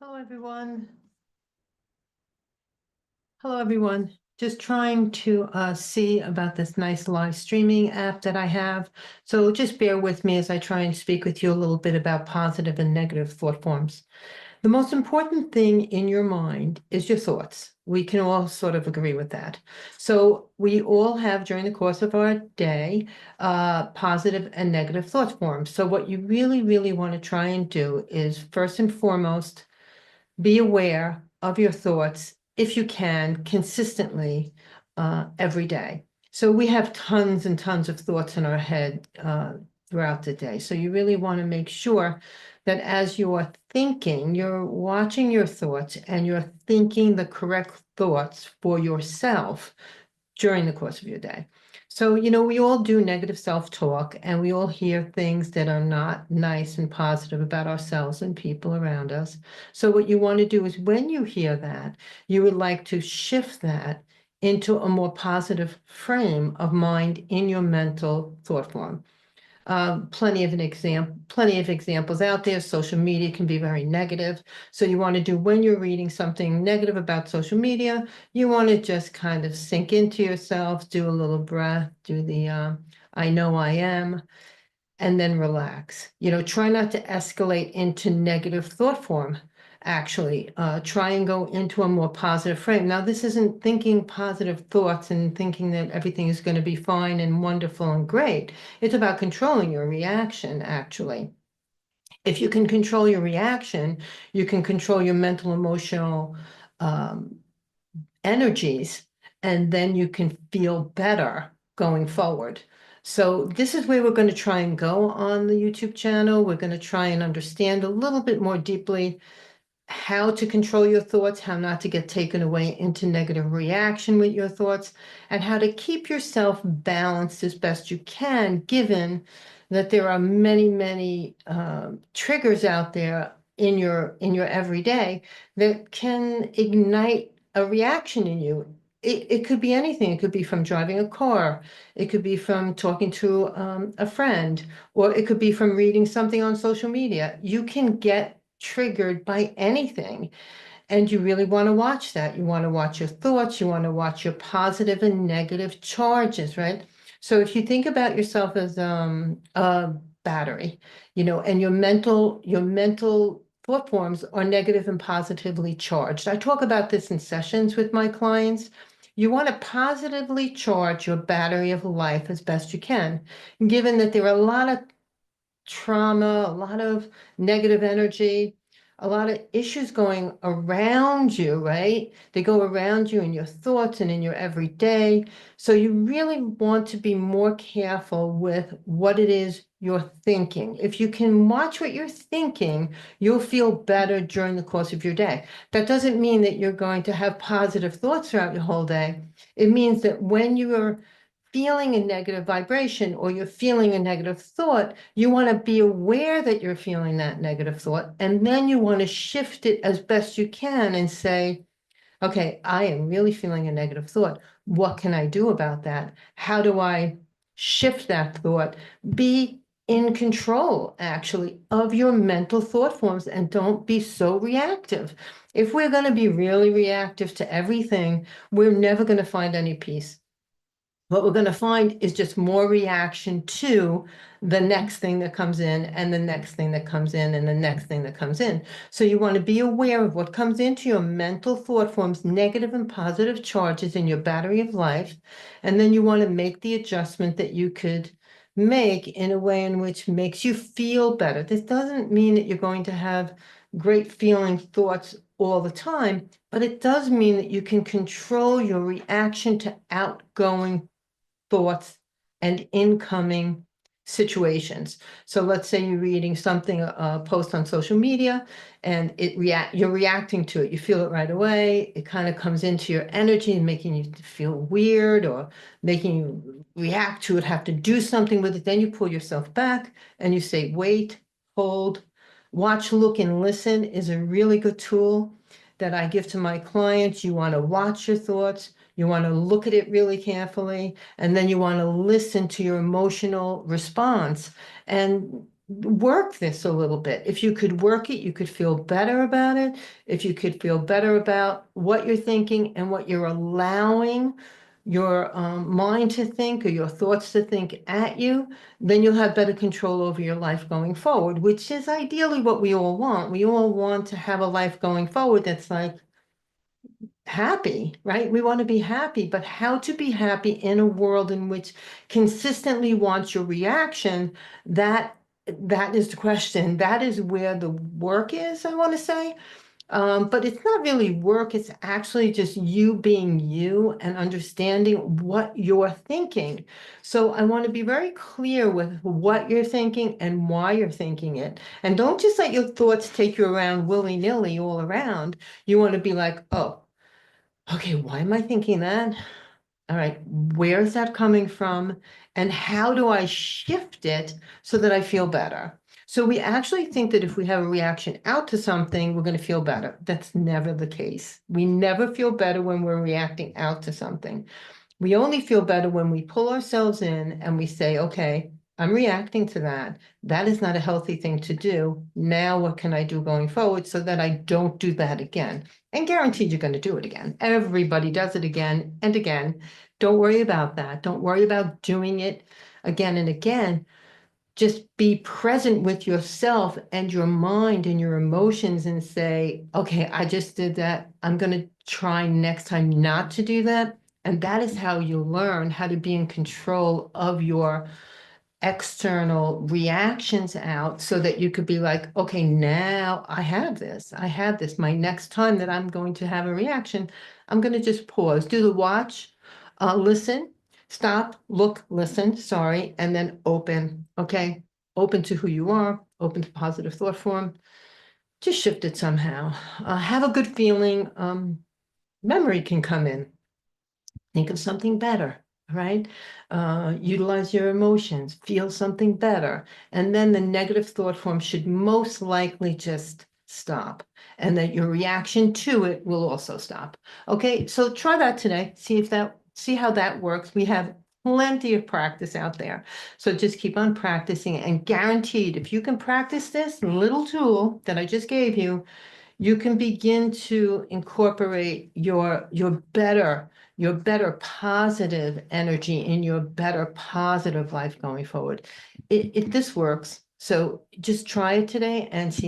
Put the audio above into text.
Hello, everyone. Hello, everyone. Just trying to see about this nice live streaming app that I have. So just bear with me as I try and speak with you a little bit about positive and negative thought forms. The most important thing in your mind is your thoughts. We can all sort of agree with that. So we all have during the course of our day positive and negative thought forms. So what you really, really want to try and do is first and foremost, be aware of your thoughts if you can consistently every day. So we have tons and tons of thoughts in our head throughout the day. So you really want to make sure that as you are thinking, you're watching your thoughts and you're thinking the correct thoughts for yourself during the course of your day. So, we all do negative self-talk and we all hear things that are not nice and positive about ourselves and people around us. So what you want to do is when you hear that, you would like to shift that into a more positive frame of mind in your mental thought form. Plenty of examples out there. Social media can be very negative. So you want to do when you're reading something negative about social media, you want to just kind of sink into yourself, do a little breath, do the I know I am, and then relax. Try not to escalate into negative thought form. Actually, try and go into a more positive frame. Now, this isn't thinking positive thoughts and thinking that everything is going to be fine and wonderful and great. It's about controlling your reaction, actually. If you can control your reaction, you can control your mental, emotional um, energies, and then you can feel better going forward. So this is where we're going to try and go on the YouTube channel. We're going to try and understand a little bit more deeply how to control your thoughts, how not to get taken away into negative reaction with your thoughts, and how to keep yourself balanced as best you can, given that there are many, many triggers out there in your everyday that can ignite a reaction in you. It could be anything. It could be from driving a car. It could be from talking to a friend, or it could be from reading something on social media. You can get triggered by anything. And you really want to watch that. You want to watch your thoughts. You want to watch your positive and negative charges, right? So if you think about yourself as a battery, and your mental thought forms are negative and positively charged. I talk about this in sessions with my clients. You want to positively charge your battery of life as best you can, given that there are a lot of trauma, a lot of negative energy, a lot of issues going around you, right? They go around you in your thoughts and in your everyday. So you really want to be more careful with what it is you're thinking. If you can watch what you're thinking, you'll feel better during the course of your day. That doesn't mean that you're going to have positive thoughts throughout your whole day. It means that when you are feeling a negative vibration or you're feeling a negative thought, you want to be aware that you're feeling that negative thought. And then you want to shift it as best you can and say, okay, I am really feeling a negative thought. What can I do about that? How do I shift that thought? Be in control, actually, of your mental thought forms and don't be so reactive. If we're going to be really reactive to everything, we're never going to find any peace. What we're going to find is just more reaction to the next thing that comes in and the next thing that comes in and the next thing that comes in. So you want to be aware of what comes into your mental thought forms, negative and positive charges in your battery of life. And then you want to make the adjustment that you could make in a way in which makes you feel better. This doesn't mean that you're going to have great feeling thoughts all the time, but it does mean that you can control your reaction to outgoing thoughts and incoming situations. So let's say you're reading something, a post on social media, and you're reacting to it. You feel it right away. It kind of comes into your energy and making you feel weird or making you react to it, have to do something with it. Then you pull yourself back and you say, wait, hold, watch, look, and listen is a really good tool that I give to my clients. You want to watch your thoughts. You want to look at it really carefully, and then you want to listen to your emotional response. And work this a little bit. If you could work it, you could feel better about it. If you could feel better about what you're thinking and what you're allowing your mind to think or your thoughts to think at you, then you'll have better control over your life going forward, which is ideally what we all want. We all want to have a life going forward that's like happy, right? We want to be happy, but how to be happy in a world in which consistently wants your reaction, that is the question. That is where the work is, I want to say. But it's not really work, it's actually just you being you and understanding what you're thinking. So I want to be very clear with what you're thinking and why you're thinking it. And don't just let your thoughts take you around willy-nilly all around. You want to be like, oh, okay, why am I thinking that? All right, where is that coming from? And how do I shift it so that I feel better? So we actually think that if we have a reaction out to something, we're going to feel better. That's never the case. We never feel better when we're reacting out to something. We only feel better when we pull ourselves in and we say, okay, I'm reacting to that. That is not a healthy thing to do. Now, what can I do going forward so that I don't do that again? And guaranteed you're going to do it again. Everybody does it again and again. Don't worry about that. Don't worry about doing it again and again. Just be present with yourself and your mind and your emotions and say, okay, I just did that. I'm going to try next time not to do that. And that is how you learn how to be in control of your external reactions out so that you could be like, okay, now I have this. I have this. My next time that I'm going to have a reaction, I'm going to just pause, do the watch, listen, stop, look, listen, sorry, and then open. Okay. Open to who you are, open to positive thought form. Just shift it somehow. Have a good feeling. Memory can come in. Think of something better, right? Utilize your emotions, feel something better. And then the negative thought form should most likely just stop. And that your reaction to it will also stop. Okay, so try that today. See how that works. We have plenty of practice out there. So just keep on practicing and guaranteed if you can practice this little tool that I just gave you, you can begin to incorporate your better positive energy in your better positive life going forward. This works. So just try it today and see how